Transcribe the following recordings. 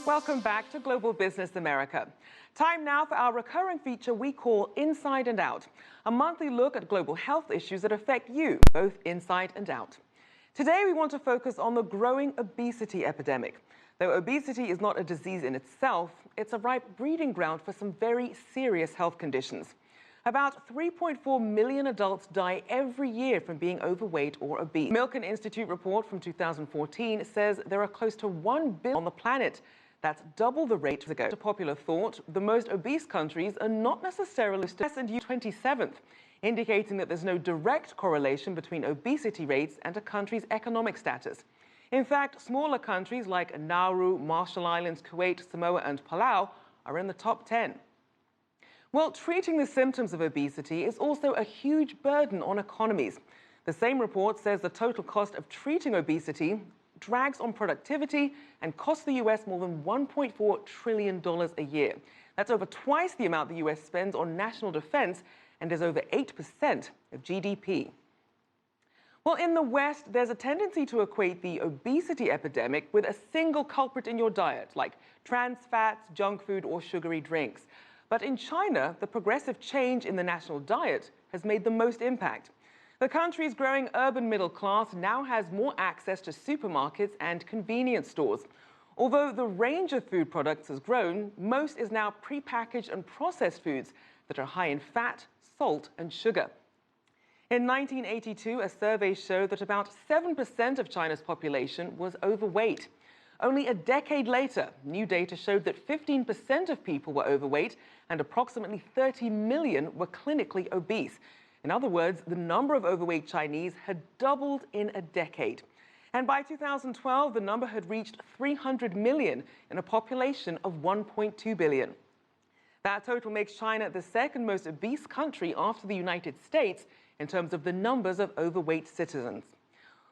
Welcome back to Global Business America. Time now for our recurring feature we call Inside and Out, a monthly look at global health issues that affect you, both inside and out. Today we want to focus on the growing obesity epidemic. Though obesity is not a disease in itself, it's a ripe breeding ground for some very serious health conditions. About 3.4 million adults die every year from being overweight or obese. Milken Institute report from 2014 says there are close to 1 billion on the planet. That's double the rate ago. To popular thought, the most obese countries are not necessarily listed and 27th, indicating that there's no direct correlation between obesity rates and a country's economic status. In fact, smaller countries like Nauru, Marshall Islands, Kuwait, Samoa, and Palau are in the top 10. Well, treating the symptoms of obesity is also a huge burden on economies. The same report says the total cost of treating obesity drags on productivity and costs the U.S. more than $1.4 trillion a year. That's over twice the amount the U.S. spends on national defense and is over 8% of GDP. Well, in the West, there's a tendency to equate the obesity epidemic with a single culprit in your diet, like trans fats, junk food, or sugary drinks. But in China, the progressive change in the national diet has made the most impact. The country's growing urban middle class now has more access to supermarkets and convenience stores. Although the range of food products has grown, most is now prepackaged and processed foods that are high in fat, salt, and sugar. In 1982, a survey showed that about 7% of China's population was overweight. Only a decade later, new data showed that 15% of people were overweight and approximately 30 million were clinically obese. In other words, the number of overweight Chinese had doubled in a decade. And by 2012, the number had reached 300 million in a population of 1.2 billion. That total makes China the second most obese country after the United States in terms of the numbers of overweight citizens.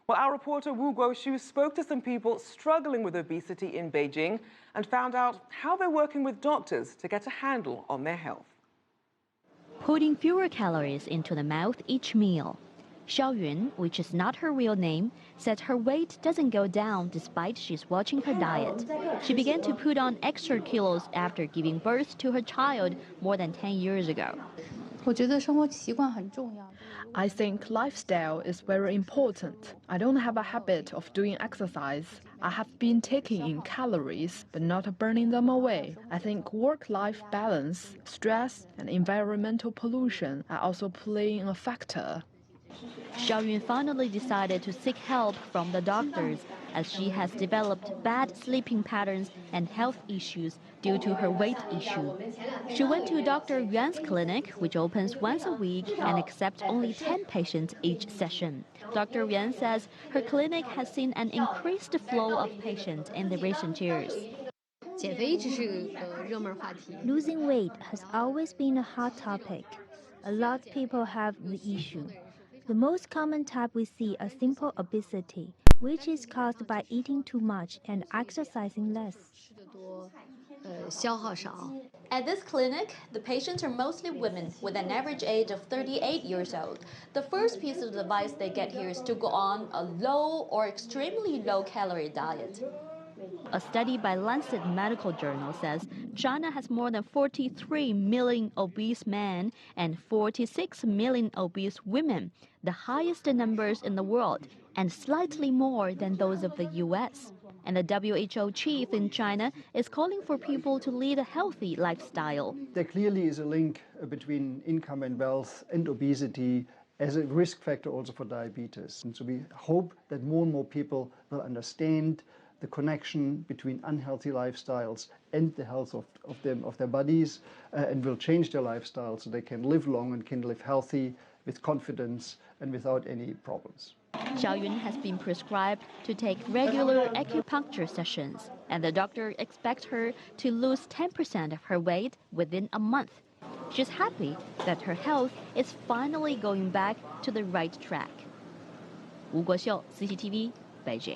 Well, our reporter Guoxiu spoke to some people struggling with obesity in Beijing and found out how they're working with doctors to get a handle on their health. Putting fewer calories into the mouth each meal. Xiaoyun, which is not her real name, said her weight doesn't go down despite she's watching her diet. She began to put on extra kilos after giving birth to her child more than 10 years ago. I think lifestyle is very important. I don't have a habit of doing exercise. I have been taking in calories, but not burning them away. I think work-life balance, stress, and environmental pollution are also playing a factor. Xiaoyun finally decided to seek help from the doctors as she has developed bad sleeping patterns and health issues due to her weight issue. She went to Dr. Yuan's clinic, which opens once a week and accepts only 10 patients each session. Dr. Yuan says her clinic has seen an increased flow of patients in the recent years. Losing weight has always been a hot topic. A lot of people have the issue. The most common type we see is simple obesity, which is caused by eating too much and exercising less. At this clinic, the patients are mostly women with an average age of 38 years old. The first piece of advice they get here is to go on a low or extremely low-calorie diet. A study by Lancet Medical Journal says China has more than 43 million obese men and 46 million obese women, the highest numbers in the world, and slightly more than those of the U.S. And the WHO chief in China is calling for people to lead a healthy lifestyle. There clearly is a link between income and wealth and obesity as a risk factor also for diabetes. And so we hope that more and more people will understand the connection between unhealthy lifestyles and the health of their bodies and will change their lifestyle so they can live long and can live healthy with confidence and without any problems. Xiaoyun has been prescribed to take regular acupuncture sessions, and the doctor expects her to lose 10% of her weight within a month. She's happy that her health is finally going back to the right track. Guoxiu, CCTV, Beijing.